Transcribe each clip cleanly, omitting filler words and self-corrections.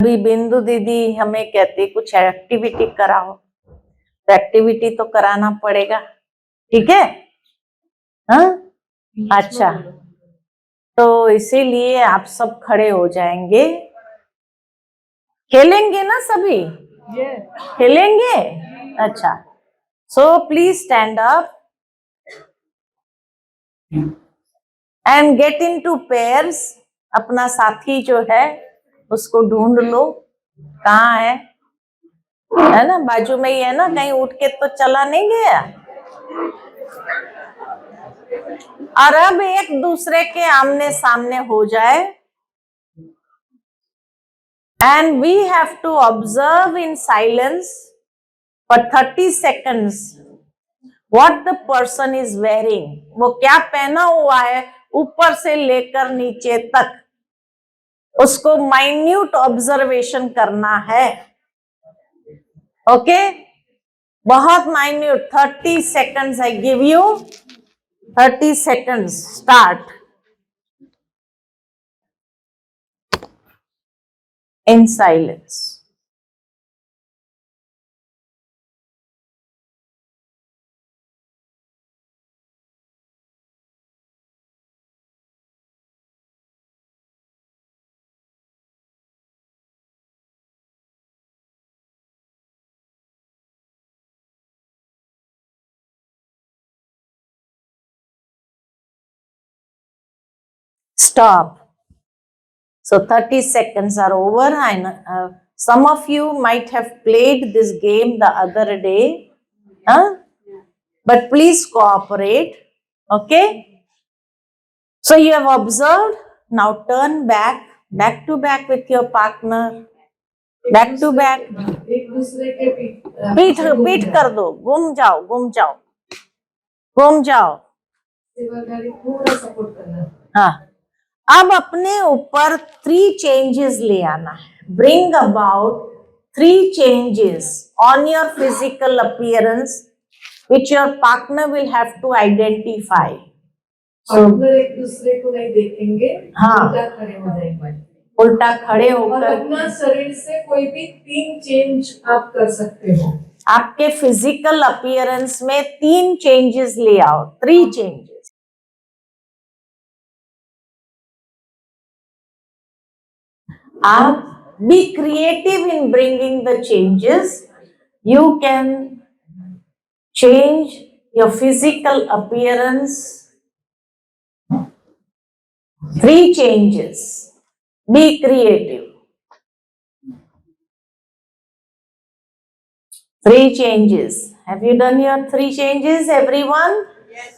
अभी बिंदु दीदी हमें कहती कुछ एक्टिविटी कराओ, तो एक्टिविटी तो कराना पड़ेगा, ठीक है? हाँ, अच्छा, तो इसीलिए आप सब खड़े हो जाएंगे। खेलेंगे ना सभी? खेलेंगे? अच्छा, so please stand up and get into pairs. अपना साथी जो है उसको ढूंढ लो, कहाँ है ना? बाजू में ही है ना? कहीं उठ के तो चला नहीं गया? और अब एक दूसरे के आमने सामने हो जाए and we have to observe in silence for 30 seconds what the person is wearing. वो क्या पहना हुआ है ऊपर से लेकर नीचे तक, उसको माइन्यूट ऑब्जर्वेशन करना है। ओके, बहुत minute. 30 seconds I give you, 30 seconds start in silence. Stop. So 30 seconds are over. And some of you might have played this game the other day, huh? But please cooperate. Okay, so you have observed. Now turn back to back with your partner, back to back. एक दूसरे के पीठ कर दो, घूम जाओ घूम जाओ घूम जाओ। सेवादारी थोड़ा सपोर्ट करना। हाँ, अब अपने ऊपर 3 changes ले आना है। Bring about 3 changes on your physical appearance which your partner will have to identify. Partner एक दूसरे को नहीं देखेंगे, हाँ, उल्टा खड़े हो जाएंगे। उल्टा खड़े और होकर अपना शरीर से कोई भी 3 चेंज आप कर सकते हो। आपके फिजिकल अपीयरेंस में 3 चेंजेस ले आओ, 3 changes. Be creative in bringing the changes. You can change your physical appearance. 3 changes. Be creative. 3 changes. Have you done your 3 changes, everyone? Yes.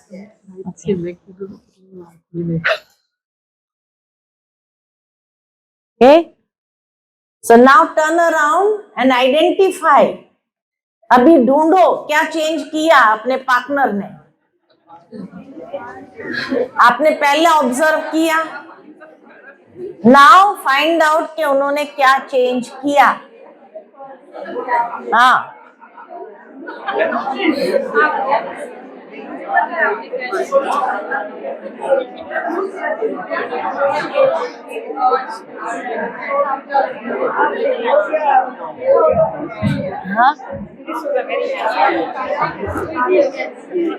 Okay. So now turn around and identify. अभी ढूंढो क्या change किया अपने partner ने। आपने पहले observe किया, now find out कि उन्होंने क्या चेंज किया। हाँ, हाँ,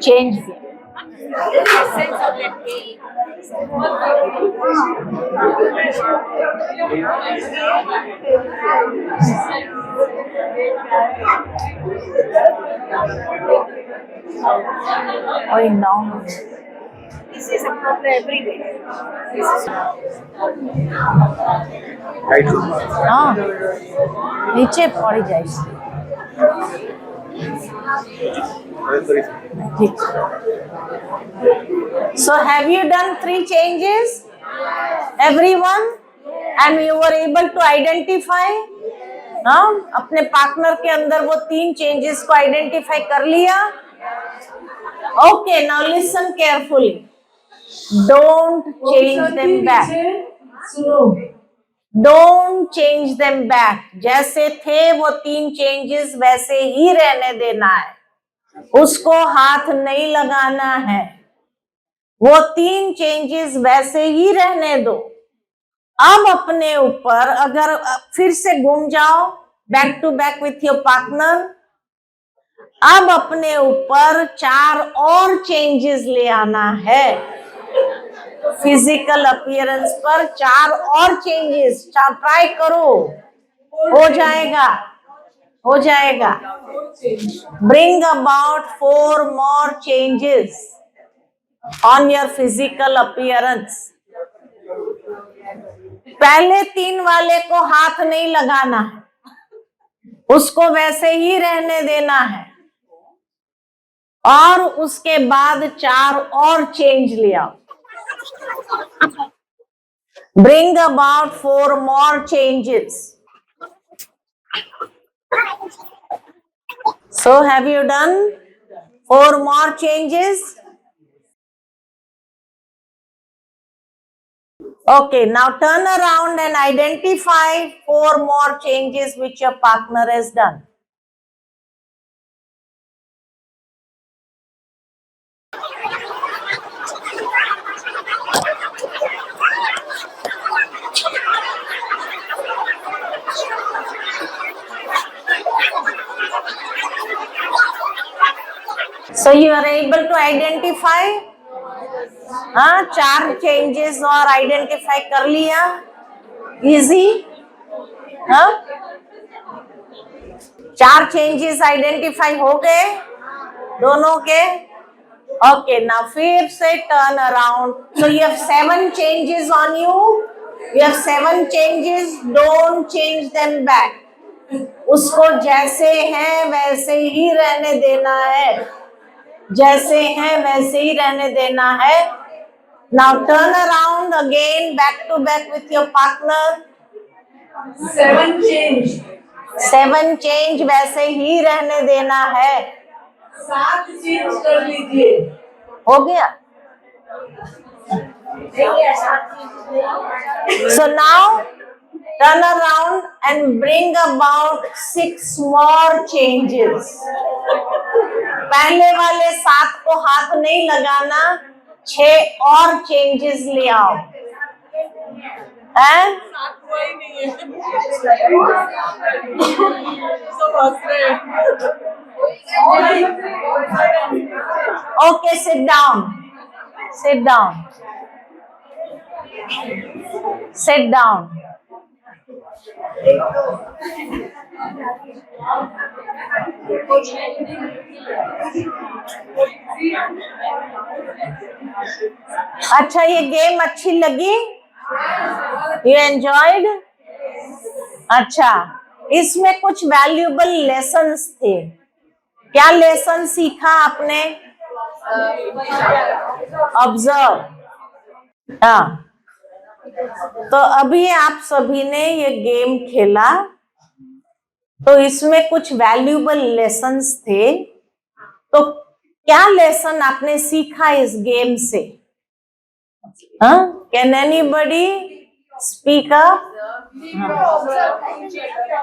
चेंज किया। Going down. This is a problem everywhere. हाँ, नीचे पड़ जाए। So have you done 3 changes, everyone, and you were able to identify? हाँ, अपने पार्टनर के अंदर वो 3 चेंजेस को आइडेंटिफाई कर लिया। Okay, now listen carefully. Don't change them back. Don't change them back. जैसे थे वो 3 चेंजेस वैसे ही रहने देना है, उसको हाथ नहीं लगाना है। वो 3 चेंजेस वैसे ही रहने दो। अब अपने ऊपर अगर फिर से घूम जाओ back to back with your partner, अब अपने ऊपर 4 और चेंजेस ले आना है। फिजिकल अपीयरेंस पर 4 और चेंजेस, ट्राई करो, हो जाएगा, हो जाएगा। Bring about 4 more changes on your physical appearance. पहले 3 वाले को हाथ नहीं लगाना है, उसको वैसे ही रहने देना है, और उसके बाद 4 और चेंज ले आओ। Bring about 4 more changes. So have you done 4 more changes? Okay, now turn around and identify 4 more changes which your partner has done. So you are able to identify? हाँ, 4 चेंजेस और identify कर लिया, easy. हाँ, 4 changes identify हो गए दोनों के। Okay, now फिर से turn around. So you have 7 changes on you, you have 7 changes, don't change them back. उसको जैसे हैं वैसे ही रहने देना है, जैसे हैं वैसे ही रहने देना है। Now turn around again, back to back with your partner. 7 change. 7 change वैसे ही रहने देना है। 7 चेंज कर लीजिए। हो गया? So now turn around and bring about 6 more changes. पहले वाले 7 को हाथ नहीं लगाना, 6 और चेंजेस ले आओ। हैं? Okay, sit down. Sit down. Sit down. अच्छा, ये गेम अच्छी लगी? You enjoyed? अच्छा, इसमें कुछ वैल्यूएबल लेसन्स थे। क्या लेसन सीखा आपने? ऑब्जर्व। हाँ, तो अभी आप सभी ने ये गेम खेला, तो इसमें कुछ वैल्यूएबल लेसन्स थे। तो क्या लेसन आपने सीखा इस गेम से? Can anybody speak up?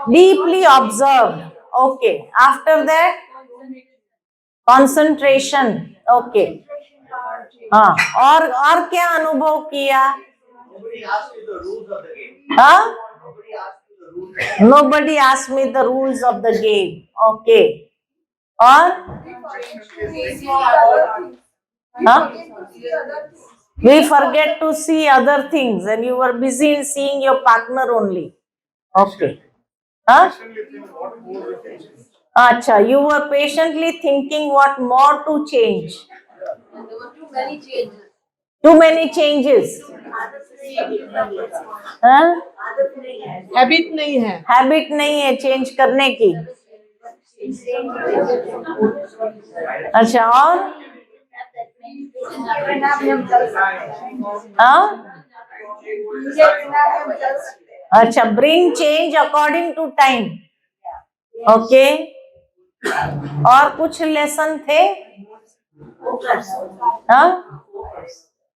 Deeply observe. Okay, after that concentration. Okay, हाँ, और क्या अनुभव किया? हाँ, nobody asked me the rules of the game. Okay, और हाँ, we forget to see other things and you were busy in seeing your partner only. Okay, हाँ, अच्छा, you were patiently thinking what more to change. Too many changes. हाँ? Habit नहीं है। Habit नहीं है change करने की। अच्छा, और हाँ? अच्छा, bring change according to time. Okay, और कुछ लेसन थे? हाँ?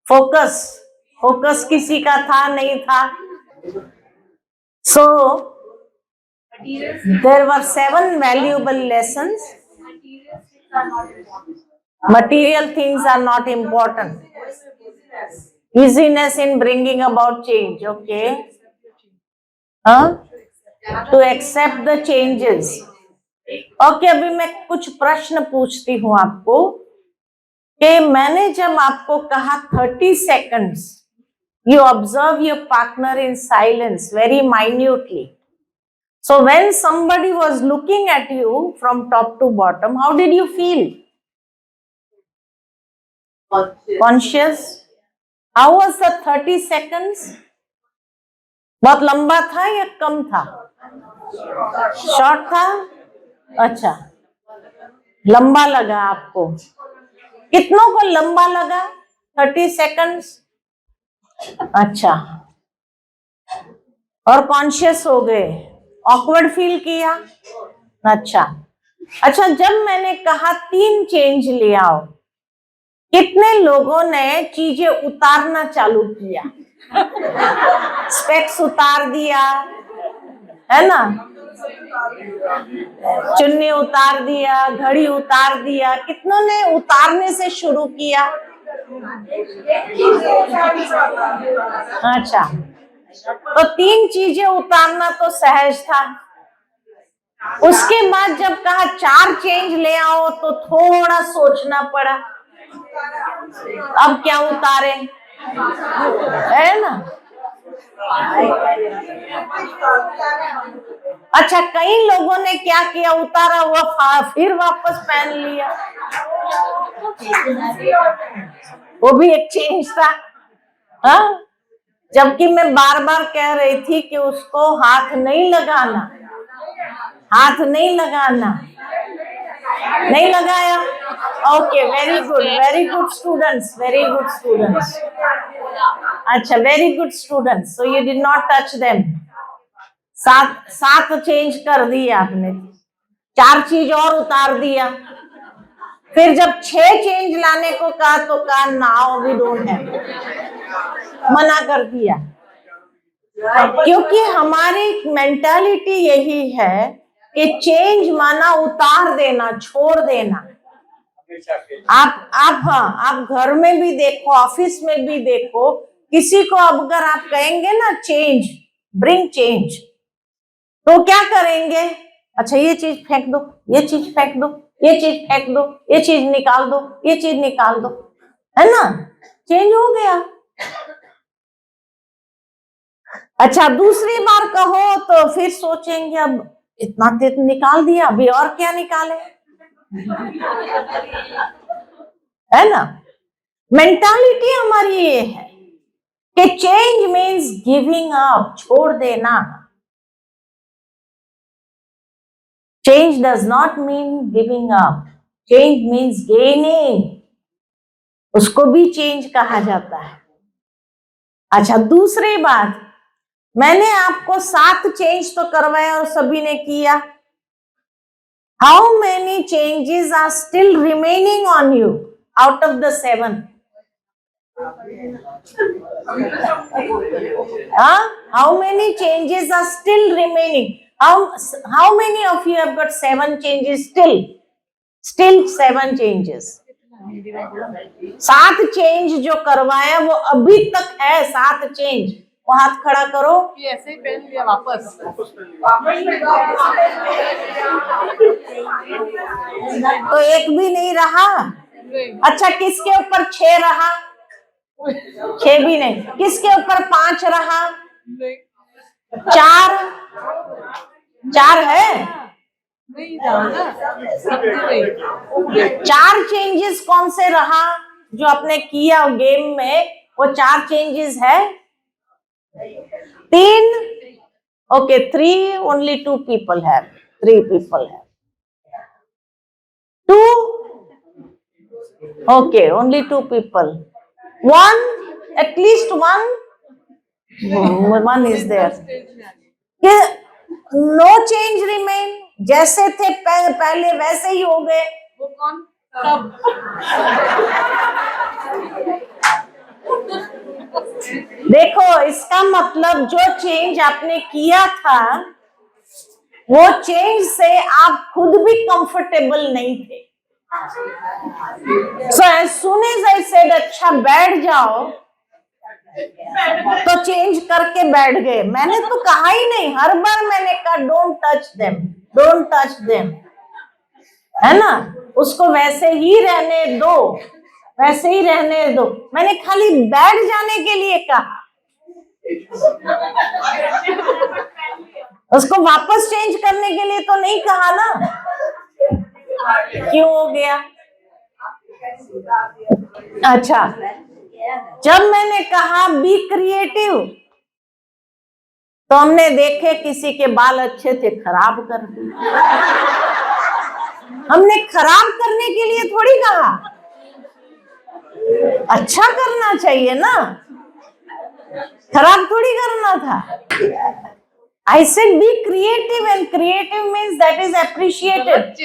फोकस, फोकस किसी का था नहीं था? So there were 7 valuable lessons. Material things are not important. Easiness in bringing about change. Okay. To accept the changes. Okay, अभी मैं कुछ प्रश्न पूछती हूँ आपको कि मैंने जब आपको कहा 30 seconds, you observe your partner in silence very minutely. So when somebody was looking at you from top to bottom, how did you feel? Conscious? How was the 30 seconds? बहुत लंबा था या कम था? शॉर्ट था? अच्छा, लंबा लगा आपको। कितनों को लंबा लगा 30 seconds? अच्छा, और कॉन्शियस हो गए? ऑकवर्ड फील किया? अच्छा अच्छा, जब मैंने कहा 3 चेंज ले आओ, कितने लोगों ने चीजें उतारना चालू किया? स्पेक्स उतार दिया, है ना, चुन्नी उतार दिया, घड़ी उतार दिया, कितनों ने उतारने से शुरू किया? अच्छा, तो 3 चीजें उतारना तो सहज था। उसके बाद जब कहा 4 चेंज ले आओ तो थोड़ा सोचना पड़ा, अब क्या उतारे, है ना। अच्छा, कई लोगों ने क्या किया, उतारा हुआ फिर वापस पहन लिया, वो भी एक चेंज था। हाँ, जबकि मैं बार बार कह रही थी कि उसको हाथ नहीं लगाना, हाथ नहीं लगाना, नहीं लगाया। Okay, very good students, very good students. अच्छा, very good students, so you did not touch them. 7 change कर दिए आपने, 4 चीज और उतार दिया। फिर जब 6 चेंज लाने को कहा तो कहा नाउ वी डोंट हैव, मना कर दिया। क्योंकि हमारी मेंटालिटी यही है कि चेंज माना उतार देना, छोड़ देना। आप घर में भी देखो, ऑफिस में भी देखो, किसी को अब अगर आप कहेंगे ना चेंज, ब्रिंग चेंज, तो क्या करेंगे? अच्छा, ये चीज फेंक दो, ये चीज फेंक दो, ये चीज फेंक दो, ये चीज निकाल दो, ये चीज निकाल दो, है ना, चेंज हो गया। अच्छा, दूसरी बार कहो तो फिर सोचेंगे अब इतना तो निकाल दिया, अभी और क्या निकाले, है ना। मेंटालिटी हमारी ये है कि चेंज मीन्स गिविंग अप, छोड़ देना। Change does not mean giving up, change means gaining, उसको भी चेंज कहा जाता है। अच्छा, दूसरी बात, मैंने आपको 7 चेंज तो करवाया और सभी ने किया। How many changes are still remaining on you out of the 7? How many changes are still remaining? How many of you have got 7 changes still? Still 7 changes. 7 change जो करवाया वो अभी तक है, 7 चेंज। वो हाथ खड़ा करो। ऐसे ही पहन लिया वापस। तो एक भी नहीं रहा। अच्छा, किसके ऊपर 6 रहा? 6 भी नहीं। किसके ऊपर 5 रहा? 4 है? नहीं रहा। 4 चेंजेस कौन से रहा जो आपने किया गेम में? वो 4 चेंजेस है? 3? Okay, 3, only 2 people have, 3 people have 2, okay, only 2 people, 1, at least 1 is there. No change remain, जैसे थे पहले वैसे ही हो गए। वो कौन? सब। देखो, इसका मतलब जो चेंज आपने किया था वो चेंज से आप खुद भी कंफर्टेबल नहीं थे। So as soon as I said अच्छा बैठ जाओ, तो चेंज करके बैठ गए। मैंने तो कहा ही नहीं, हर बार मैंने कहा don't touch them, don't touch them, है ना, उसको वैसे ही रहने दो, वैसे ही रहने दो। मैंने खाली बैठ जाने के लिए कहा, उसको वापस चेंज करने के लिए तो नहीं कहा ना। क्यों हो गया? अच्छा, जब मैंने कहा बी क्रिएटिव, तो हमने देखे किसी के बाल अच्छे थे, खराब कर दिए। हमने खराब करने के लिए थोड़ी कहा, अच्छा करना चाहिए ना, खराब थोड़ी करना था। I said be creative, and creative means that is appreciated.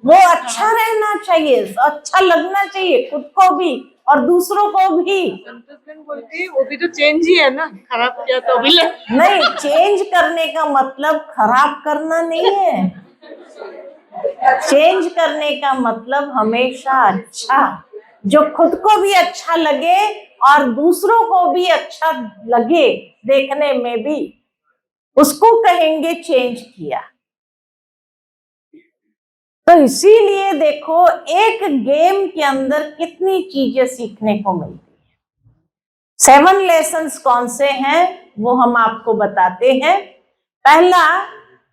वो अच्छा रहना चाहिए, अच्छा लगना चाहिए खुद को भी और दूसरों को भी। बोलती वो भी तो चेंज ही है ना, खराब किया तो भी नहीं, चेंज करने का मतलब खराब करना नहीं है। चेंज करने का मतलब हमेशा अच्छा, जो खुद को भी अच्छा लगे और दूसरों को भी अच्छा लगे देखने में भी, उसको कहेंगे चेंज किया। तो इसीलिए देखो, एक गेम के अंदर कितनी चीजें सीखने को मिलती है। 7 लेसन्स कौन से हैं वो हम आपको बताते हैं। पहला,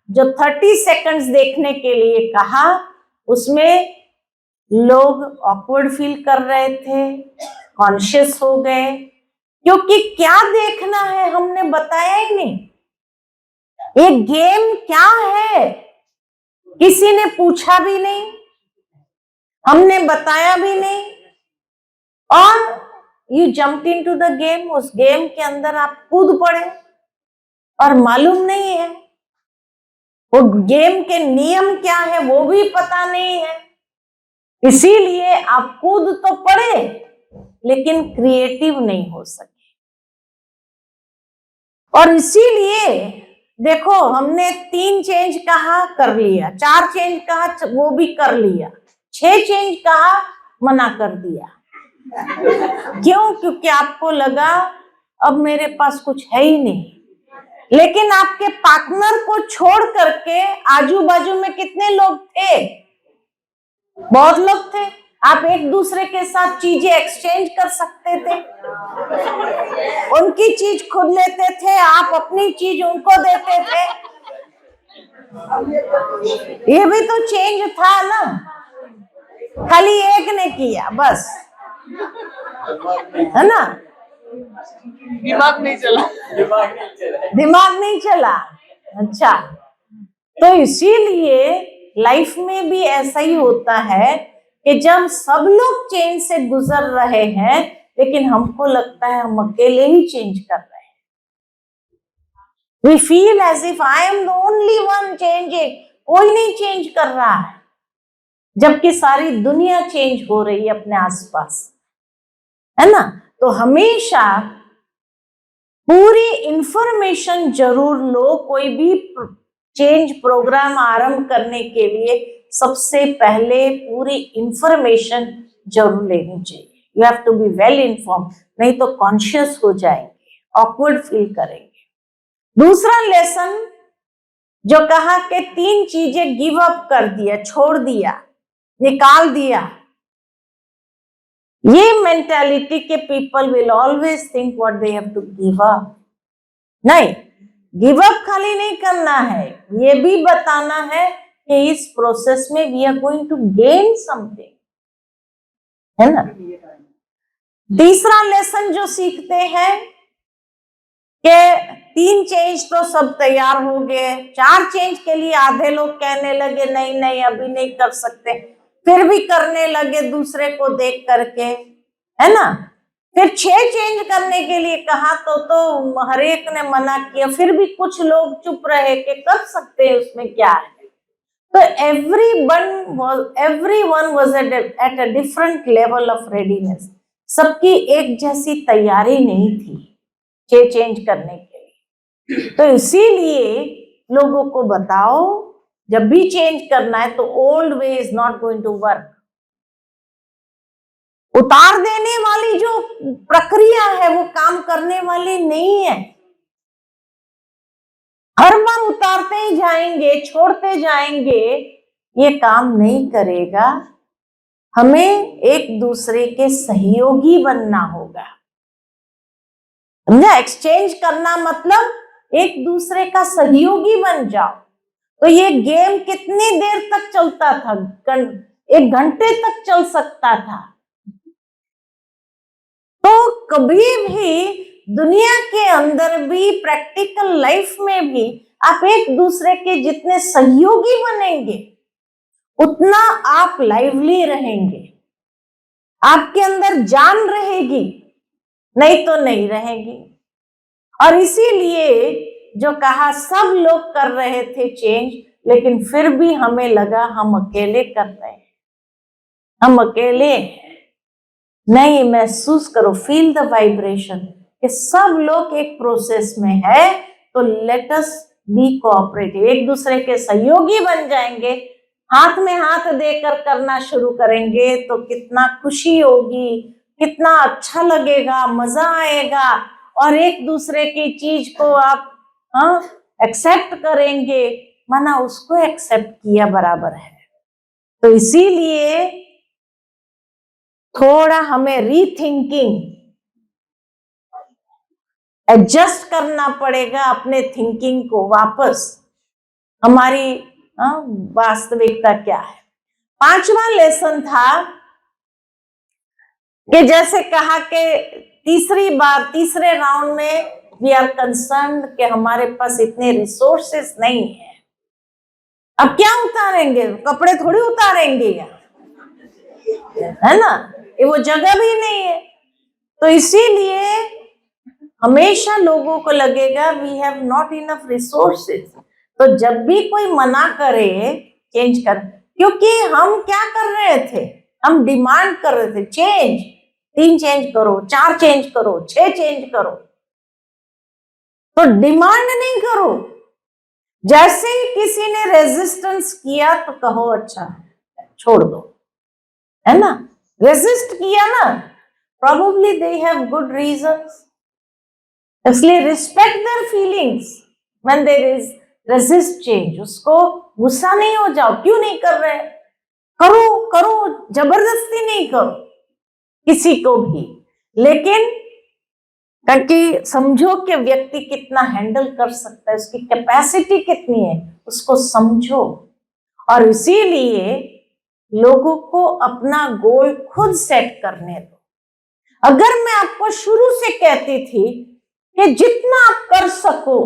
जो 30 सेकंड्स देखने के लिए कहा, उसमें लोग ऑकवर्ड फील कर रहे थे, कॉन्शियस हो गए, क्योंकि क्या देखना है हमने बताया ही नहीं। ये गेम क्या है किसी ने पूछा भी नहीं, हमने बताया भी नहीं, और you jumped into the game. उस गेम के अंदर आप कूद पड़े और मालूम नहीं है वो गेम के नियम क्या है, वो भी पता नहीं है। इसीलिए आप कूद तो पड़े लेकिन क्रिएटिव नहीं हो सके। और इसीलिए देखो, हमने 3 चेंज कहा, कर लिया, 4 चेंज कहा, वो भी कर लिया, 6 चेंज कहा, मना कर दिया। क्यों? क्योंकि आपको लगा अब मेरे पास कुछ है ही नहीं। लेकिन आपके पार्टनर को छोड़ करके आजू बाजू में कितने लोग थे? बहुत लोग थे। आप एक दूसरे के साथ चीजें एक्सचेंज कर सकते थे, उनकी चीज खुद लेते थे, आप अपनी चीज उनको देते थे। ये भी तो चेंज था ना, खाली एक ने किया बस, है ना, दिमाग नहीं चला। दिमाग नहीं चला। अच्छा, तो इसीलिए लाइफ में भी ऐसा ही होता है कि जब सब लोग चेंज से गुजर रहे हैं, लेकिन हमको लगता है हम अकेले ही चेंज कर रहे हैं। We feel as if I am the only one changing, कोई नहीं चेंज कर रहा है, जबकि सारी दुनिया चेंज हो रही है अपने आसपास, है ना। तो हमेशा पूरी इंफॉर्मेशन जरूर लो। कोई भी चेंज प्रोग्राम आरंभ करने के लिए सबसे पहले पूरी इंफॉर्मेशन जरूर लेनी चाहिए। You have to be well inform, नहीं तो कॉन्शियस हो जाएंगे, ऑकवर्ड फील करेंगे। दूसरा लेसन जो कहा कि 3 चीजें गिव अप कर दिया, छोड़ दिया, निकाल दिया। ये मेंटालिटी के people will always think what they have to give up. नहीं, गिव अप खाली नहीं करना है, ये भी बताना है कि इस प्रोसेस में we are going to gain something, है ना। तीसरा लेसन जो सीखते हैं कि 3 चेंज तो सब तैयार हो गए, 4 चेंज के लिए आधे लोग कहने लगे नहीं नहीं अभी नहीं कर सकते, फिर भी करने लगे दूसरे को देख करके, है ना। फिर 6 चेंज करने के लिए कहा तो हर एक ने मना किया, फिर भी कुछ लोग चुप रहे कि कर सकते हैं, उसमें क्या है। तो everyone was at a different level of readiness. सबकी एक जैसी तैयारी नहीं थी 6 चेंज करने के लिए। तो इसीलिए लोगों को बताओ, जब भी चेंज करना है तो old way is not going to work. उतार देने वाली जो प्रक्रिया है वो काम करने वाली नहीं है। हर बार उतारते ही जाएंगे, छोड़ते जाएंगे, ये काम नहीं करेगा। हमें एक दूसरे के सहयोगी बनना होगा। समझा? एक्सचेंज करना मतलब एक दूसरे का सहयोगी बन जाओ। तो ये गेम कितनी देर तक चलता था? 1 घंटे तक चल सकता था। तो कभी भी दुनिया के अंदर भी, प्रैक्टिकल लाइफ में भी, आप एक दूसरे के जितने सहयोगी बनेंगे उतना आप लाइवली रहेंगे, आपके अंदर जान रहेगी, नहीं तो नहीं रहेगी। और इसीलिए जो कहा, सब लोग कर रहे थे चेंज, लेकिन फिर भी हमें लगा हम अकेले कर रहे हैं, हम अकेले हैं। नहीं, महसूस करो, फील द वाइब्रेशन कि सब लोग एक प्रोसेस में है। तो लेट अस बी कोऑपरेटिव, एक दूसरे के सहयोगी बन जाएंगे, हाथ में हाथ देकर करना शुरू करेंगे तो कितना खुशी होगी, कितना अच्छा लगेगा, मजा आएगा। और एक दूसरे की चीज को आप एक्सेप्ट करेंगे, माना उसको एक्सेप्ट किया बराबर है। तो इसीलिए थोड़ा हमें रीथिंकिंग, एडजस्ट करना पड़ेगा अपने थिंकिंग को वापस, हमारी वास्तविकता क्या है। 5वां लेसन था कि जैसे कहा कि तीसरे राउंड में वी आर कंसर्न्ड कि हमारे पास इतने रिसोर्सेस नहीं है। अब क्या उतारेंगे? कपड़े थोड़ी उतारेंगे यहाँ, है ना? ये वो जगह भी नहीं है। तो इसीलिए हमेशा लोगों को लगेगा we have not enough resources. तो जब भी कोई मना करे चेंज कर, क्योंकि हम क्या कर रहे थे, हम डिमांड कर रहे थे चेंज, 3 चेंज करो, 4 चेंज करो, 6 चेंज करो। तो डिमांड नहीं करो। जैसे ही किसी ने रेजिस्टेंस किया तो कहो अच्छा छोड़ दो, है ना? रेजिस्ट किया ना, probably they have good reasons, इसलिए respect their feelings when there is resist change. उसको गुस्सा नहीं हो जाओ, क्यों नहीं कर रहे, करो करो, जबरदस्ती नहीं करो किसी को भी, लेकिन ताकि समझो कि व्यक्ति कितना हैंडल कर सकता है, उसकी कैपेसिटी कितनी है, उसको समझो। और इसीलिए लोगों को अपना गोल खुद सेट करने दो। अगर मैं आपको शुरू से कहती थी कि जितना आप कर सको,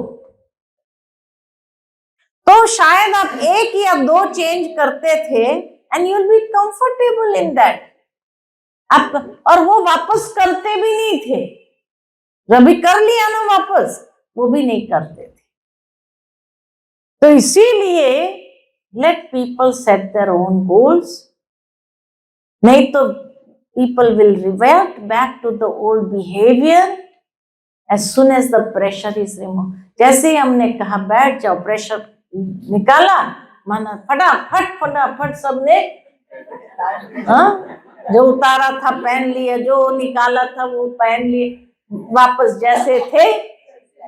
तो शायद आप 1 या 2 चेंज करते थे and you will be comfortable in that. आप और वो वापस करते भी नहीं थे, जब भी कर लिया ना वापस, वो भी नहीं करते थे। तो इसीलिए let people set their own goals, नहीं तो people will revert back to the old behavior as soon as the pressure is removed। जैसे ही हमने कहा बैठ जाओ, प्रेशर निकाला, माना फटाफट सबने जो उतारा था पहन लिया, जो निकाला था वो पहन लिए, वापस जैसे थे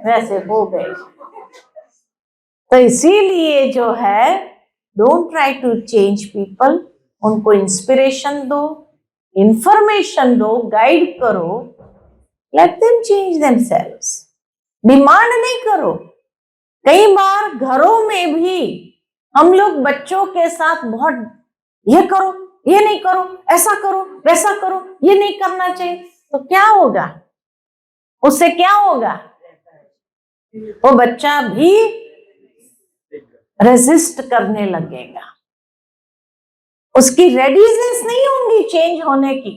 वैसे हो गए। तो इसीलिए जो है, don't try to change people, उनको इंस्पिरेशन दो, इंफॉर्मेशन दो, गाइड करो, let them change themselves. Demand नहीं करो। कई बार घरों में भी हम लोग बच्चों के साथ बहुत ये करो, ये नहीं करो, ऐसा करो, वैसा करो, ये नहीं करना चाहिए, तो क्या होगा? उससे क्या होगा? वो बच्चा भी रेजिस्ट करने लगेगा, उसकी रेडीनेस नहीं होंगी चेंज होने की,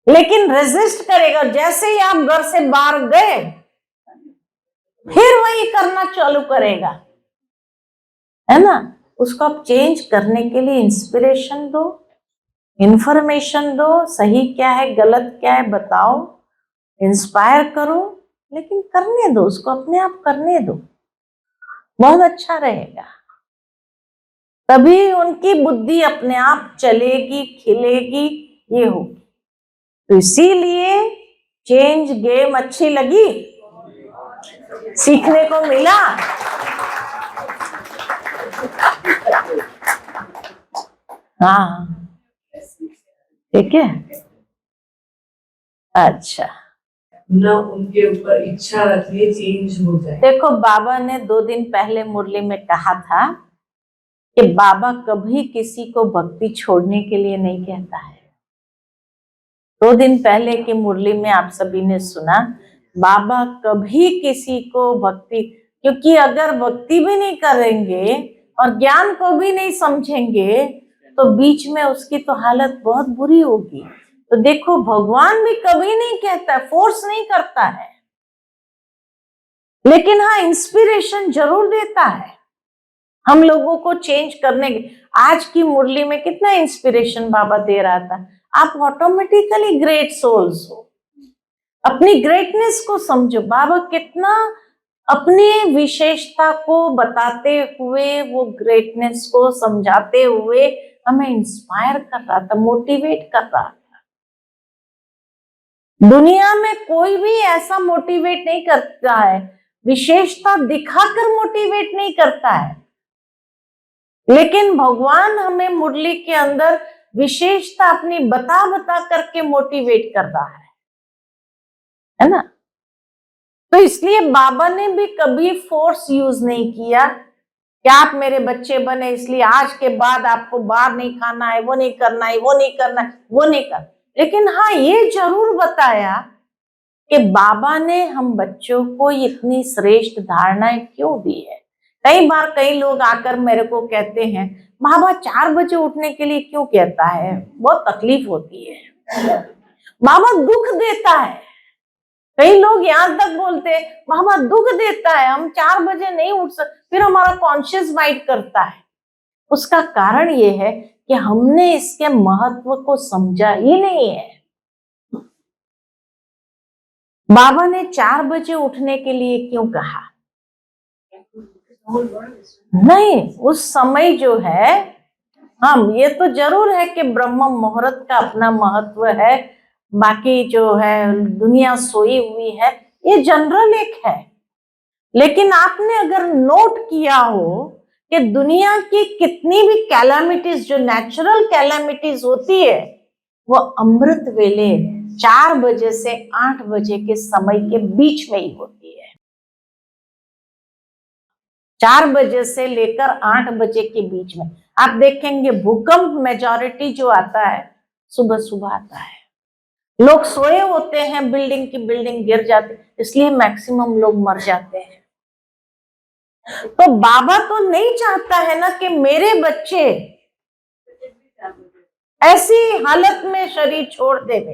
लेकिन रेजिस्ट करेगा। जैसे ही आप घर से बाहर गए, फिर वही करना चालू करेगा, है ना? उसको आप चेंज करने के लिए इंस्पिरेशन दो, इंफॉर्मेशन दो, सही क्या है गलत क्या है बताओ, इंस्पायर करो, लेकिन करने दो, उसको अपने आप करने दो, बहुत अच्छा रहेगा। तभी उनकी बुद्धि अपने आप चलेगी, खिलेगी, ये होगी। तो इसीलिए चेंज गेम अच्छी लगी, सीखने को मिला। हाँ, ठीक है। अच्छा, ना उनके ऊपर इच्छा रखिए चेंज हो जाए। देखो बाबा ने 2 दिन पहले मुरली में कहा था कि बाबा कभी किसी को भक्ति छोड़ने के लिए नहीं कहता है। 2 दिन पहले की मुरली में आप सभी ने सुना, बाबा कभी किसी को भक्ति, क्योंकि अगर भक्ति भी नहीं करेंगे और ज्ञान को भी नहीं समझेंगे तो बीच में उसकी तो हालत बहुत बुरी होगी। तो देखो भगवान भी कभी नहीं कहता, फोर्स नहीं करता है, लेकिन हाँ इंस्पिरेशन जरूर देता है हम लोगों को चेंज करने की। आज की मुरली में कितना इंस्पिरेशन बाबा दे रहा था, आप ऑटोमेटिकली ग्रेट सोल्स हो, अपनी ग्रेटनेस को समझो। बाबा कितना अपनी विशेषता को बताते हुए, वो ग्रेटनेस को समझाते हुए हमें इंस्पायर कर रहा था, मोटिवेट कर रहा था। दुनिया में कोई भी ऐसा मोटिवेट नहीं करता है, विशेषता दिखाकर मोटिवेट नहीं करता है, लेकिन भगवान हमें मुरली के अंदर विशेषता अपनी बता बता करके मोटिवेट कर रहा है ना। तो इसलिए बाबा ने भी कभी फोर्स यूज नहीं किया कि आप मेरे बच्चे बने इसलिए आज के बाद आपको बाहर नहीं खाना है, वो नहीं करना है, वो नहीं करना है, वो नहीं करना। लेकिन हाँ ये जरूर बताया कि बाबा ने हम बच्चों को इतनी श्रेष्ठ धारणाएं क्यों दी है। कई बार कई लोग आकर मेरे को कहते हैं बाबा 4 बजे उठने के लिए क्यों कहता है, बहुत तकलीफ होती है, बाबा दुख देता है। कई लोग यहां तक बोलते हैं बाबा दुख देता है, हम 4 बजे नहीं उठ सकते, फिर हमारा कॉन्शियस माइंड करता है। उसका कारण ये है कि हमने इसके महत्व को समझा ही नहीं है। बाबा ने 4 बजे उठने के लिए क्यों कहा? नहीं, उस समय जो है, हम ये तो जरूर है कि ब्रह्म मुहूर्त का अपना महत्व है, बाकी जो है दुनिया सोई हुई है, ये जनरल एक है। लेकिन आपने अगर नोट किया हो कि दुनिया की कितनी भी कैलामिटीज, जो नेचुरल कैलामिटीज होती है, वो अमृत वेले 4 बजे से 8 बजे के समय के बीच में ही होती है। 4 बजे से लेकर 8 बजे के बीच में आप देखेंगे भूकंप मेजॉरिटी जो आता है सुबह सुबह आता है। लोग सोए होते हैं, बिल्डिंग की बिल्डिंग गिर जाती, इसलिए मैक्सिमम लोग मर जाते हैं। तो बाबा तो नहीं चाहता है ना कि मेरे बच्चे ऐसी हालत में शरीर छोड़ देवे।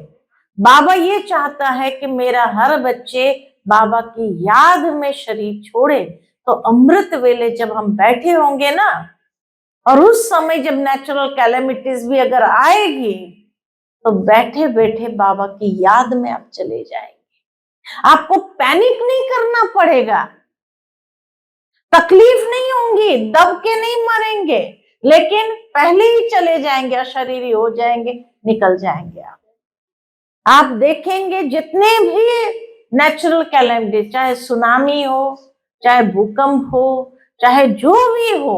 बाबा ये चाहता है कि मेरा हर बच्चे बाबा की याद में शरीर छोड़े। तो अमृत वेले जब हम बैठे होंगे ना, और उस समय जब नेचुरल कैलेमिटीज भी अगर आएगी, तो बैठे बैठे बाबा की याद में आप चले जाएंगे। आपको पैनिक नहीं करना पड़ेगा, तकलीफ नहीं होंगी, दब के नहीं मरेंगे, लेकिन पहले ही चले जाएंगे, अशरीरी हो जाएंगे, निकल जाएंगे। आप देखेंगे जितने भी नेचुरल कैलेमिटी, चाहे सुनामी हो, चाहे भूकंप हो, चाहे जो भी हो,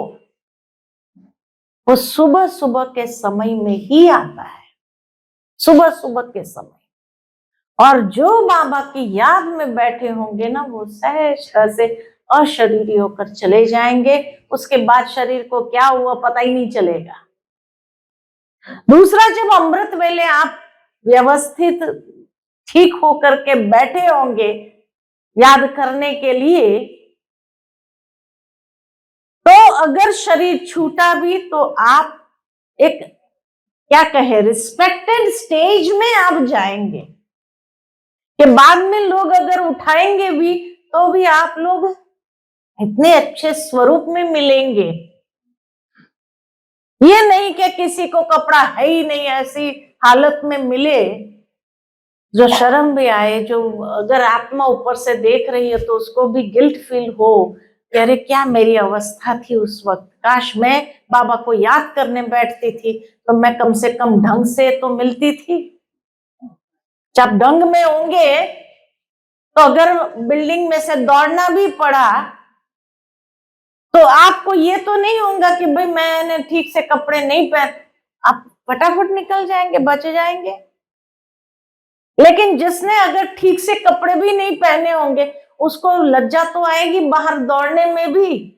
वो सुबह सुबह के समय में ही आता है, सुबह सुबह के समय। और जो बाबा की याद में बैठे होंगे ना, वो सहज से अशरीरी होकर चले जाएंगे। उसके बाद शरीर को क्या हुआ पता ही नहीं चलेगा। दूसरा, जब अमृत वेले आप व्यवस्थित ठीक होकर के बैठे होंगे याद करने के लिए, तो अगर शरीर छूटा भी तो आप एक क्या कहे रिस्पेक्टेड स्टेज में आप जाएंगे, कि बाद में लोग अगर उठाएंगे भी तो भी आप लोग इतने अच्छे स्वरूप में मिलेंगे। ये नहीं कि किसी को कपड़ा है ही नहीं, ऐसी हालत में मिले जो शर्म भी आए, जो अगर आत्मा ऊपर से देख रही है तो उसको भी गिल्ट फील हो कि अरे क्या मेरी अवस्था थी उस वक्त, काश मैं बाबा को याद करने बैठती थी तो मैं कम से कम ढंग से तो मिलती थी। जब ढंग में होंगे तो अगर बिल्डिंग में से दौड़ना भी पड़ा तो आपको ये तो नहीं होगा कि भाई मैंने ठीक से कपड़े नहीं पहन, आप फटाफट निकल जाएंगे, बच जाएंगे। लेकिन जिसने अगर ठीक से कपड़े भी नहीं पहने होंगे उसको लज्जा तो आएगी बाहर दौड़ने में भी,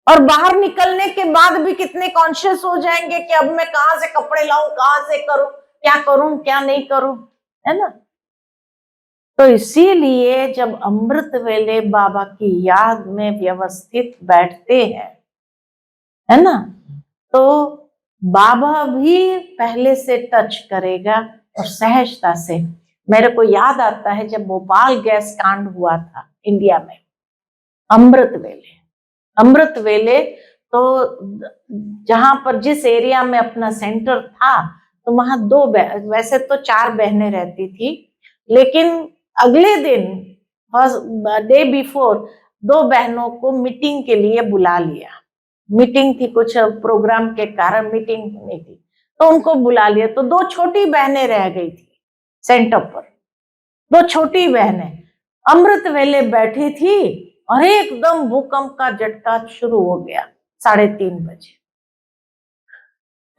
और बाहर निकलने के बाद भी कितने कॉन्शियस हो जाएंगे कि अब मैं कहां से कपड़े लाऊं, कहां से करूं क्या नहीं करूं, है ना। तो इसीलिए जब अमृत वेले बाबा की याद में व्यवस्थित बैठते हैं, है ना, तो बाबा भी पहले से टच करेगा और सहजता से। मेरे को याद आता है जब भोपाल गैस कांड हुआ था इंडिया में, अमृत वेले तो जहां पर जिस एरिया में अपना सेंटर था तो वहां वैसे तो 4 बहनें रहती थी, लेकिन अगले दिन डे बिफोर 2 बहनों को मीटिंग के लिए बुला लिया। मीटिंग थी, कुछ प्रोग्राम के कारण मीटिंग नहीं थी, तो उनको बुला लिया। तो 2 छोटी बहनें रह गई थी सेंटर पर, 2 छोटी बहनें अमृत वेले बैठी थी और एकदम भूकंप का झटका शुरू हो गया 3:30 बजे।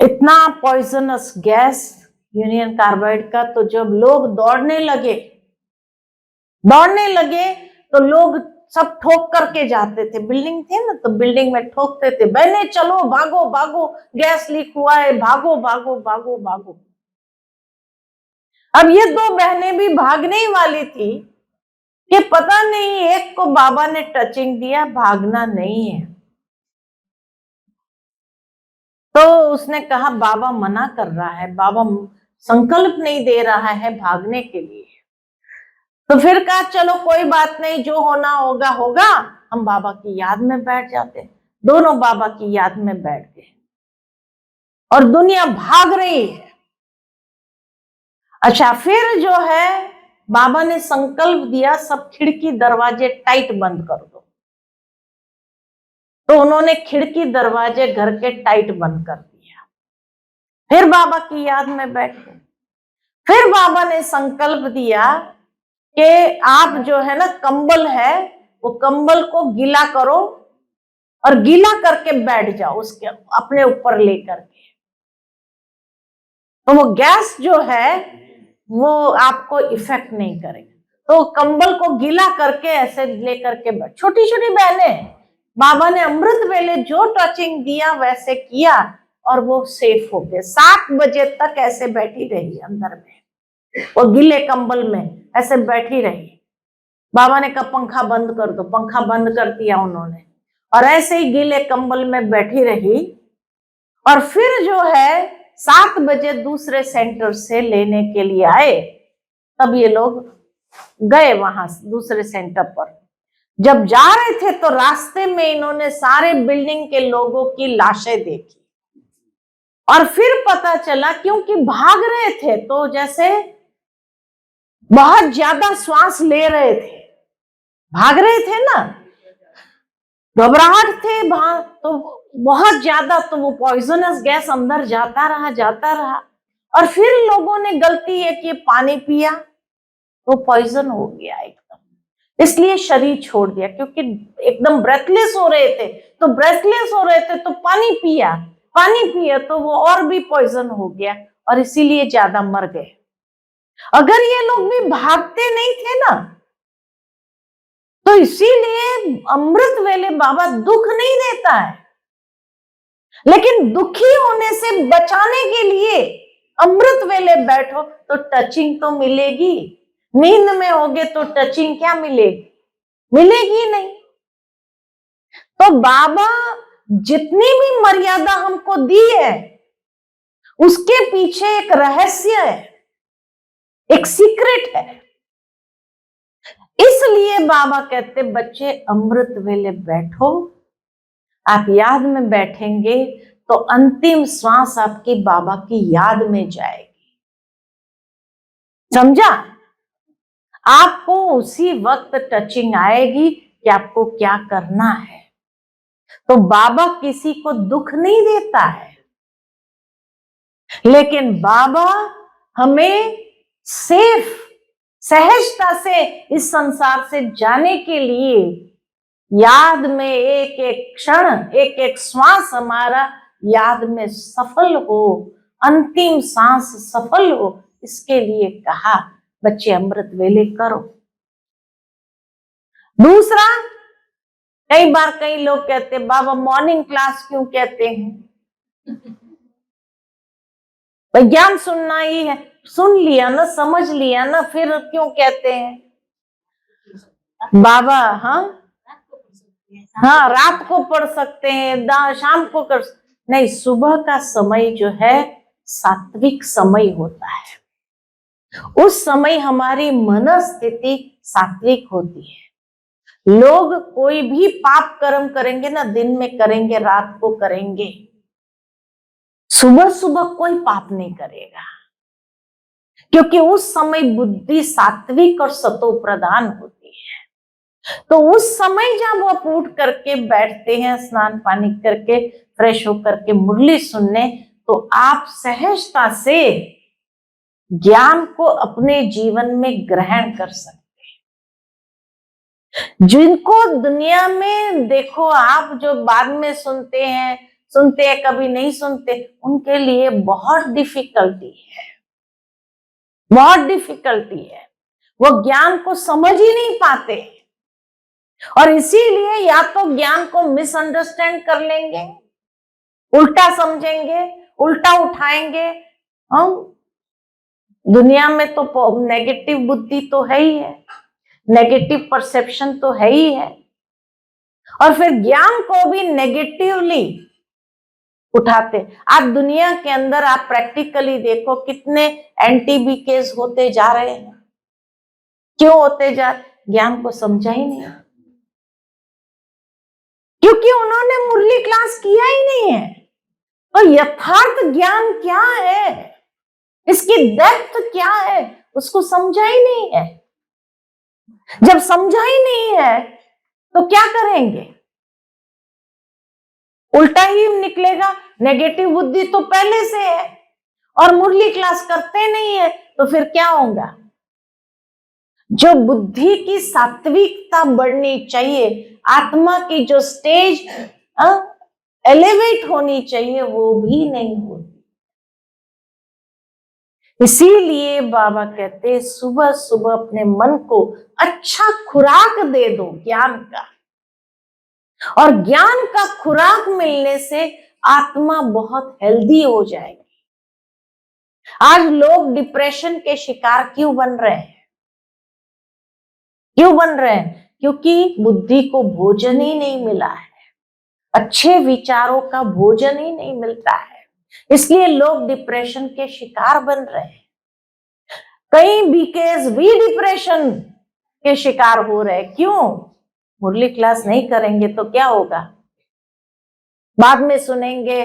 इतना पॉइजनस गैस यूनियन कार्बाइड का, तो जब लोग दौड़ने लगे तो लोग सब ठोक करके जाते थे, बिल्डिंग थे ना तो बिल्डिंग में ठोकते थे, बहने चलो भागो भागो गैस लीक हुआ है, भागो भागो भागो भागो। अब ये 2 बहनें भी भागने ही वाली थी कि पता नहीं एक को बाबा ने टचिंग दिया, भागना नहीं है। तो उसने कहा बाबा मना कर रहा है, बाबा संकल्प नहीं दे रहा है भागने के लिए। तो फिर कहा चलो कोई बात नहीं, जो होना होगा होगा, हम बाबा की याद में बैठ जाते। दोनों बाबा की याद में बैठ गए और दुनिया भाग रही है। अच्छा, फिर जो है बाबा ने संकल्प दिया सब खिड़की दरवाजे टाइट बंद कर दो। तो उन्होंने खिड़की दरवाजे घर के टाइट बंद कर दिया। फिर बाबा की याद में बैठे। फिर बाबा ने संकल्प दिया कि आप जो है ना कंबल है वो कंबल को गीला करो और गीला करके बैठ जाओ उसके अपने ऊपर लेकर के। तो वो गैस जो है वो आपको इफेक्ट नहीं करेगा। तो कंबल को गीला करके ऐसे लेकर के बैठ। छोटी छोटी बहनें, बाबा ने अमृत वेले जो टचिंग दिया वैसे किया और वो सेफ हो गए। 7 बजे तक ऐसे बैठी रही अंदर में, वो गीले कंबल में ऐसे बैठी रही। बाबा ने कहा पंखा बंद कर दो, पंखा बंद कर दिया उन्होंने, और ऐसे ही गीले कंबल में बैठी रही। और फिर जो है 7 बजे दूसरे सेंटर से लेने के लिए आए, तब ये लोग गए वहां दूसरे सेंटर पर। जब जा रहे थे तो रास्ते में इन्होंने सारे बिल्डिंग के लोगों की लाशें देखी और फिर पता चला, क्योंकि भाग रहे थे तो जैसे बहुत ज्यादा श्वास ले रहे थे, भाग रहे थे ना, घबराहट थे तो बहुत ज्यादा, तो वो पॉइजनस गैस अंदर जाता रहा। और फिर लोगों ने गलती है कि पानी पिया तो पॉइजन हो गया एकदम, इसलिए शरीर छोड़ दिया। क्योंकि एकदम ब्रेथलेस हो रहे थे तो पानी पिया तो वो और भी पॉइजन हो गया और इसीलिए ज्यादा मर गए। अगर ये लोग भी भागते नहीं थे ना, तो इसीलिए अमृत वेले बाबा दुख नहीं देता है, लेकिन दुखी होने से बचाने के लिए अमृत वेले बैठो तो टचिंग तो मिलेगी। नींद में होगे तो टचिंग क्या मिलेगी नहीं। तो बाबा जितनी भी मर्यादा हमको दी है उसके पीछे एक रहस्य है, एक सीक्रेट है। इसलिए बाबा कहते बच्चे अमृत वेले बैठो। आप याद में बैठेंगे तो अंतिम श्वास आपकी बाबा की याद में जाएगी, समझा। आपको उसी वक्त टचिंग आएगी कि आपको क्या करना है। तो बाबा किसी को दुख नहीं देता है, लेकिन बाबा हमें सेफ, सहजता से इस संसार से जाने के लिए याद में एक एक क्षण, एक एक श्वास हमारा याद में सफल हो, अंतिम सांस सफल हो, इसके लिए कहा बच्चे अमृत वेले करो। दूसरा, कई बार कई लोग कहते बाबा मॉर्निंग क्लास क्यों कहते हैं? भाई ज्ञान सुनना ही है, सुन लिया ना, समझ लिया ना, फिर क्यों कहते हैं बाबा? हाँ, रात को पढ़ सकते हैं, शाम को कर, नहीं, सुबह का समय जो है सात्विक समय होता है। उस समय हमारी मन स्थिति सात्विक होती है। लोग कोई भी पाप कर्म करेंगे ना, दिन में करेंगे, रात को करेंगे, सुबह सुबह कोई पाप नहीं करेगा, क्योंकि उस समय बुद्धि सात्विक और सतो प्रधान होती है। तो उस समय जब आप उठ करके बैठते हैं, स्नान पानी करके फ्रेश होकर के मुरली सुनने, तो आप सहजता से ज्ञान को अपने जीवन में ग्रहण कर सकते हैं। जिनको दुनिया में देखो आप, जो बाद में सुनते हैं कभी नहीं सुनते, उनके लिए बहुत डिफिकल्टी है, बहुत डिफिकल्टी है। वो ज्ञान को समझ ही नहीं पाते, और इसीलिए या तो ज्ञान को मिसअंडरस्टैंड कर लेंगे, उल्टा समझेंगे, उल्टा उठाएंगे। हम दुनिया में तो नेगेटिव बुद्धि तो है ही है, नेगेटिव परसेप्शन तो है ही है, और फिर ज्ञान को भी नेगेटिवली उठाते। आज दुनिया के अंदर आप प्रैक्टिकली देखो कितने एंटी केस होते जा रहे हैं। क्यों होते जा? ज्ञान को समझा ही नहीं, क्योंकि उन्होंने मुरली क्लास किया ही नहीं है। तो यथार्थ ज्ञान क्या है, इसकी डेप्थ क्या है, उसको समझा ही नहीं है। जब समझा ही नहीं है तो क्या करेंगे? उल्टा ही निकलेगा। नेगेटिव बुद्धि तो पहले से है, और मुरली क्लास करते नहीं है, तो फिर क्या होगा? जो बुद्धि की सात्विकता बढ़नी चाहिए, आत्मा की जो स्टेज एलिवेट होनी चाहिए, वो भी नहीं होती। इसीलिए बाबा कहते सुबह सुबह अपने मन को अच्छा खुराक दे दो ज्ञान का, और ज्ञान का खुराक मिलने से आत्मा बहुत हेल्दी हो जाएगी। आज लोग डिप्रेशन के शिकार क्यों बन रहे हैं? क्यों बन रहे हैं? क्योंकि बुद्धि को भोजन ही नहीं मिला है, अच्छे विचारों का भोजन ही नहीं मिलता है, इसलिए लोग डिप्रेशन के शिकार बन रहे हैं। कई बीकेस भी डिप्रेशन के शिकार हो रहे हैं। क्यों? मुरली क्लास नहीं करेंगे तो क्या होगा? बाद में सुनेंगे,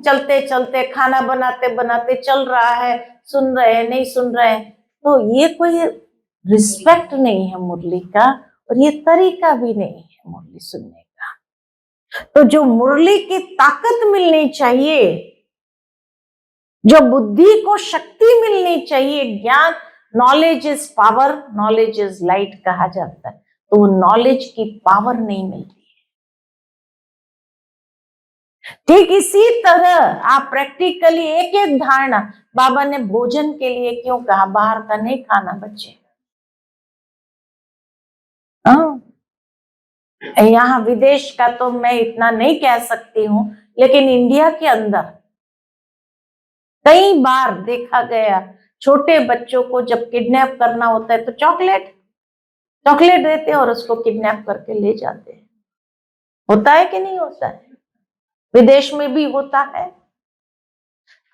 चलते चलते, खाना बनाते बनाते चल रहा है, सुन रहे हैं, नहीं सुन रहे हैं। तो ये कोई रिस्पेक्ट नहीं है मुरली का, और ये तरीका भी नहीं है मुरली सुनने का। तो जो मुरली की ताकत मिलनी चाहिए, जो बुद्धि को शक्ति मिलनी चाहिए, ज्ञान, knowledge is power, knowledge is light कहा जाता है, तो वो नॉलेज की पावर नहीं मिलती। ठीक इसी तरह आप प्रैक्टिकली एक एक धारणा, बाबा ने भोजन के लिए क्यों कहा? बाहर का नहीं खाना बच्चे। यहाँ विदेश का तो मैं इतना नहीं कह सकती हूँ, लेकिन इंडिया के अंदर कई बार देखा गया, छोटे बच्चों को जब किडनैप करना होता है तो चॉकलेट देते हैं और उसको किडनैप करके ले जाते हैं। होता है कि नहीं होता है? विदेश में भी होता है।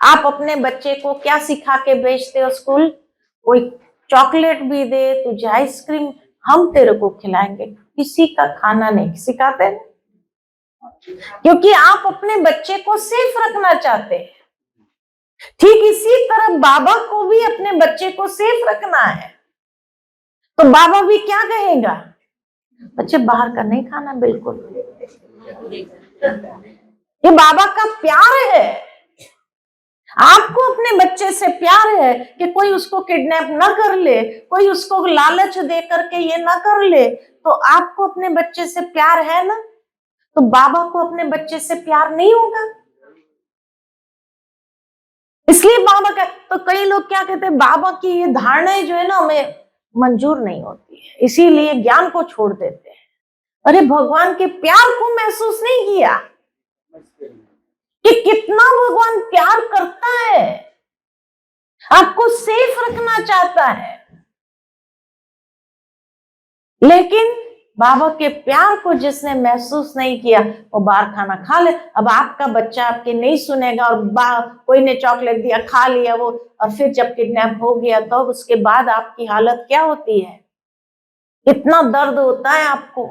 आप अपने बच्चे को क्या सिखा के भेजते हो स्कूल? कोई चॉकलेट भी दे, तुझे आइसक्रीम हम तेरे को खिलाएंगे, किसी का खाना नहीं सिखाते, क्योंकि आप अपने बच्चे को सेफ रखना चाहते हैं। ठीक इसी तरह बाबा को भी अपने बच्चे को सेफ रखना है, तो बाबा भी क्या कहेगा? बच्चे बाहर का नहीं खाना बिल्कुल। ये बाबा का प्यार है। आपको अपने बच्चे से प्यार है कि कोई उसको किडनैप ना कर ले, कोई उसको लालच दे करके ये ना कर ले, तो आपको अपने बच्चे से प्यार है ना? तो बाबा को अपने बच्चे से प्यार नहीं होगा। इसलिए बाबा का, तो कई लोग क्या कहते हैं, बाबा की ये धारणाएं जो है ना हमें मंजूर नहीं होती है, इसीलिए ज्ञान को छोड़ देते हैं। अरे भगवान के प्यार को महसूस नहीं किया कि कितना भगवान प्यार करता है, आपको सेफ रखना चाहता है। लेकिन बाबा के प्यार को जिसने महसूस नहीं किया वो बाहर खाना खा ले। अब आपका बच्चा आपके नहीं सुनेगा और कोई ने चॉकलेट दिया, खा लिया वो, और फिर जब किडनैप हो गया तो उसके बाद आपकी हालत क्या होती है? इतना दर्द होता है आपको,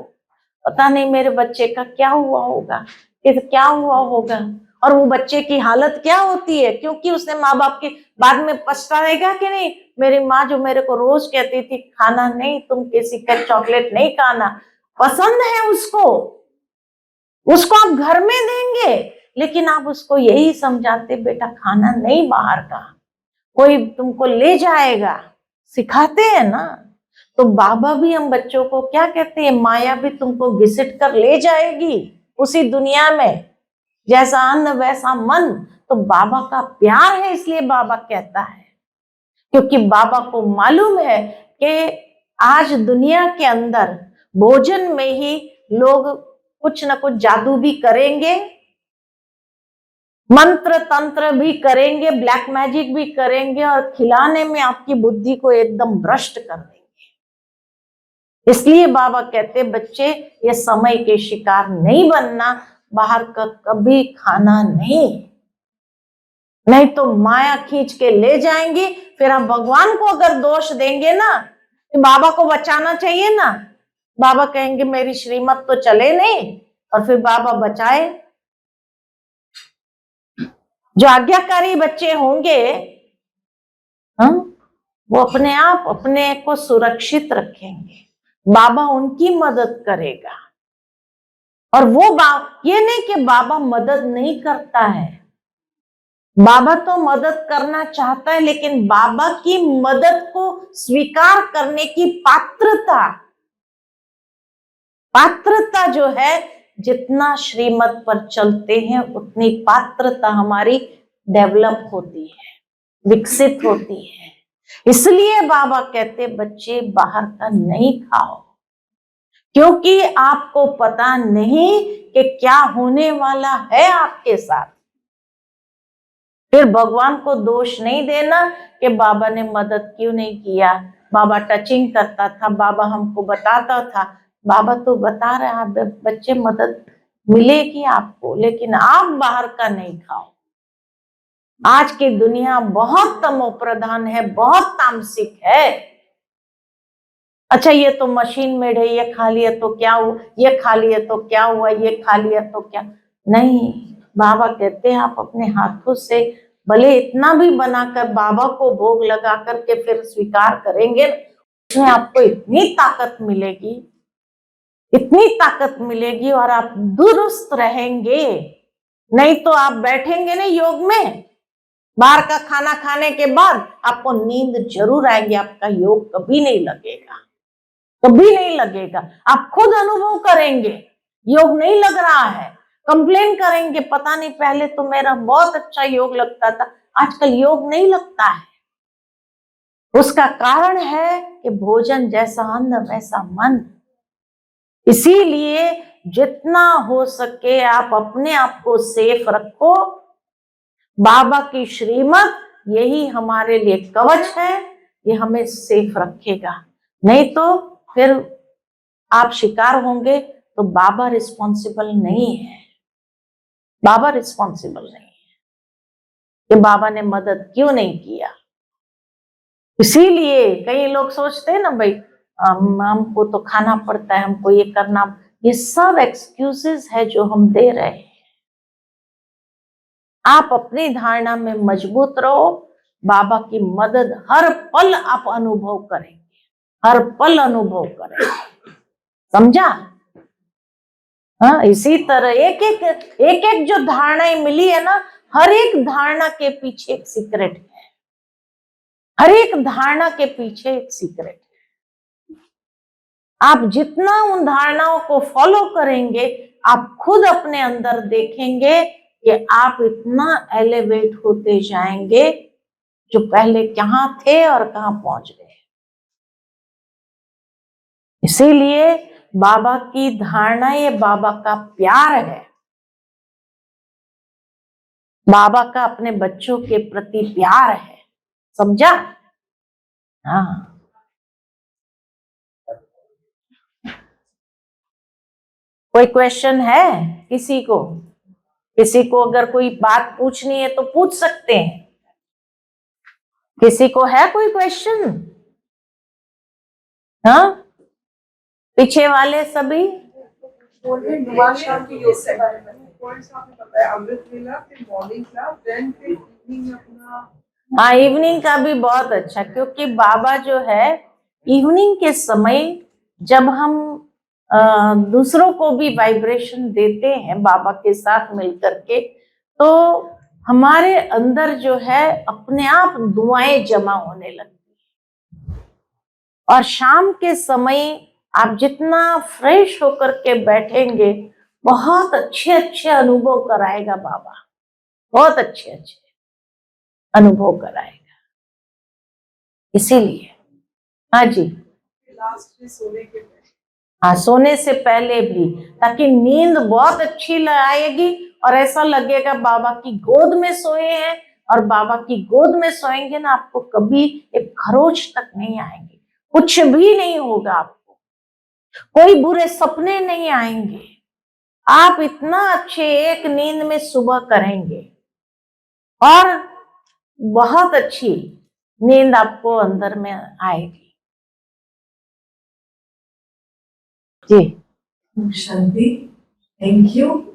पता नहीं मेरे बच्चे का क्या हुआ होगा, क्या हुआ होगा, और वो बच्चे की हालत क्या होती है, क्योंकि उसने माँ बाप के बाद में पछताएगा कि नहीं, मेरी माँ जो मेरे को रोज कहती थी खाना नहीं, तुम किसी का चॉकलेट नहीं खाना, पसंद है उसको आप घर में देंगे, लेकिन आप उसको यही समझाते बेटा खाना नहीं बाहर का, कोई तुमको ले जाएगा, सिखाते हैं ना। तो बाबा भी हम बच्चों को क्या कहते हैं, माया भी तुमको घिसट कर ले जाएगी उसी दुनिया में, जैसा अन्न वैसा मन। तो बाबा का प्यार है, इसलिए बाबा कहता है, क्योंकि बाबा को मालूम है कि आज दुनिया के अंदर भोजन में ही लोग कुछ ना कुछ जादू भी करेंगे, मंत्र तंत्र भी करेंगे, ब्लैक मैजिक भी करेंगे, और खिलाने में आपकी बुद्धि को एकदम भ्रष्ट कर देंगे। इसलिए बाबा कहते बच्चे ये समय के शिकार नहीं बनना, बाहर का कभी खाना नहीं तो माया खींच के ले जाएंगी। फिर आप भगवान को अगर दोष देंगे ना कि बाबा को बचाना चाहिए ना, बाबा कहेंगे मेरी श्रीमत तो चले नहीं, और फिर बाबा बचाए। जो आज्ञाकारी बच्चे होंगे वो अपने आप अपने को सुरक्षित रखेंगे, बाबा उनकी मदद करेगा। और वो ये नहीं कि बाबा मदद नहीं करता है, बाबा तो मदद करना चाहता है, लेकिन बाबा की मदद को स्वीकार करने की पात्रता जो है, जितना श्रीमत पर चलते हैं उतनी पात्रता हमारी डेवलप होती है, विकसित होती है। इसलिए बाबा कहते बच्चे बाहर का नहीं खाओ, क्योंकि आपको पता नहीं कि क्या होने वाला है आपके साथ। फिर भगवान को दोष नहीं देना कि बाबा ने मदद क्यों नहीं किया, बाबा टचिंग करता था, बाबा हमको बताता था। बाबा तो बता रहा है बच्चे मदद मिलेगी आपको, लेकिन आप बाहर का नहीं खाओ। आज की दुनिया बहुत तमो प्रधान है, बहुत तामसिक है। अच्छा ये तो मशीन मेड है, ये खा लिया तो क्या हुआ, ये खा लिया तो क्या हुआ, ये खा लिया तो क्या नहीं। बाबा कहते हैं आप अपने हाथों से भले इतना भी बनाकर बाबा को भोग लगा करके फिर स्वीकार करेंगे, उसमें आपको इतनी ताकत मिलेगी और आप दुरुस्त रहेंगे। नहीं तो आप बैठेंगे ना योग में, बाहर का खाना खाने के बाद आपको नींद जरूर आएगी, आपका योग कभी नहीं लगेगा। आप खुद अनुभव करेंगे योग नहीं लग रहा है, कंप्लेन करेंगे पता नहीं पहले तो मेरा बहुत अच्छा योग लगता था, आजकल योग नहीं लगता है। उसका कारण है कि भोजन जैसा अन्न वैसा मन। इसीलिए जितना हो सके आप अपने आप को सेफ रखो। बाबा की श्रीमत यही हमारे लिए कवच है, ये हमें सेफ रखेगा। नहीं तो फिर आप शिकार होंगे तो बाबा रिस्पॉन्सिबल नहीं है। बाबा रिस्पॉन्सिबल नहीं है कि बाबा ने मदद क्यों नहीं किया। इसीलिए कई लोग सोचते हैं ना भाई हमको तो खाना पड़ता है, हमको ये करना, ये सब एक्सक्यूजेस है जो हम दे रहे हैं। आप अपनी धारणा में मजबूत रहो, बाबा की मदद हर पल आप अनुभव करेंगे, हर पल अनुभव करेंगे, समझा? हाँ, इसी तरह एक एक जो धारणाएं मिली है ना, हर एक धारणा के पीछे एक सीक्रेट है, हर एक धारणा के पीछे एक सीक्रेट है। आप जितना उन धारणाओं को फॉलो करेंगे, आप खुद अपने अंदर देखेंगे कि आप इतना एलिवेट होते जाएंगे, जो पहले कहां थे और कहां पहुंच गए। इसीलिए बाबा की धारणा ये बाबा का प्यार है, बाबा का अपने बच्चों के प्रति प्यार है, समझा? हाँ। कोई क्वेश्चन है किसी को? किसी को अगर कोई बात पूछनी है तो पूछ सकते हैं। किसी को है कोई क्वेश्चन? हाँ, पीछे वाले सभी? शाम की योग के बारे में पॉइंट्स आपने बताया, अमृत वेला, फिर मॉर्निंग क्लास, देन फिर इवनिंग अपना। हाँ, इवनिंग का भी बहुत अच्छा, क्योंकि बाबा जो है इवनिंग के समय जब हम दूसरों को भी वाइब्रेशन देते हैं बाबा के साथ मिलकर के, तो हमारे अंदर जो है अपने आप दुआएं जमा होने लगती है। और शाम के समय आप जितना फ्रेश होकर के बैठेंगे, बहुत अच्छे अच्छे अनुभव कराएगा बाबा, बहुत अच्छे अच्छे अनुभव कराएगा। इसीलिए हाँ जी, लास्ट में सोने के पहले। हाँ, सोने से पहले भी, ताकि नींद बहुत अच्छी आएगी और ऐसा लगेगा बाबा की गोद में सोए हैं। और बाबा की गोद में सोएंगे ना, आपको कभी एक खरोच तक नहीं आएंगे, कुछ भी नहीं होगा, आपको कोई बुरे सपने नहीं आएंगे। आप इतना अच्छे एक नींद में सुबह करेंगे और बहुत अच्छी नींद आपको अंदर में आएगी। जी शांति, थैंक यू।